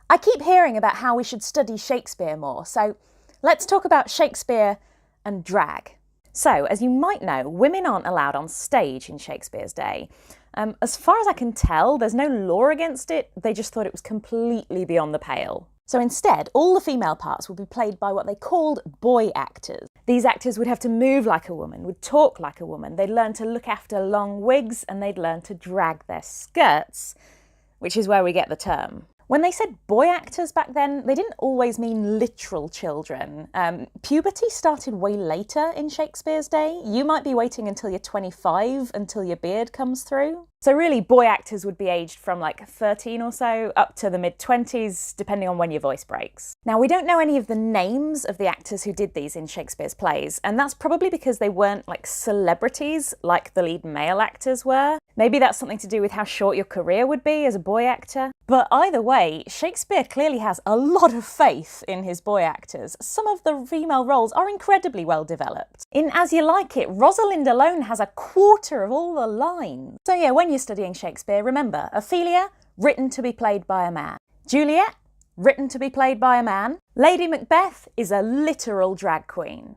I keep hearing about how we should study Shakespeare more, so let's talk about Shakespeare and drag. So, as you might know, women aren't allowed on stage in Shakespeare's day. As far as I can tell, there's no law against it, they just thought it was completely beyond the pale. So instead, all the female parts would be played by what they called boy actors. These actors would have to move like a woman, would talk like a woman, they'd learn to look after long wigs, and they'd learn to drag their skirts, which is where we get the term. When they said boy actors back then, they didn't always mean literal children. Puberty started way later in Shakespeare's day. You might be waiting until you're 25 until your beard comes through. So really, boy actors would be aged from like 13 or so up to the mid-20s, depending on when your voice breaks. Now, we don't know any of the names of the actors who did these in Shakespeare's plays, and that's probably because they weren't like celebrities like the lead male actors were. Maybe that's something to do with how short your career would be as a boy actor. But either way, Shakespeare clearly has a lot of faith in his boy actors. Some of the female roles are incredibly well developed. In As You Like It, Rosalind alone has a quarter of all the lines. So yeah, when you're studying Shakespeare, remember, Ophelia, written to be played by a man. Juliet, written to be played by a man. Lady Macbeth is a literal drag queen.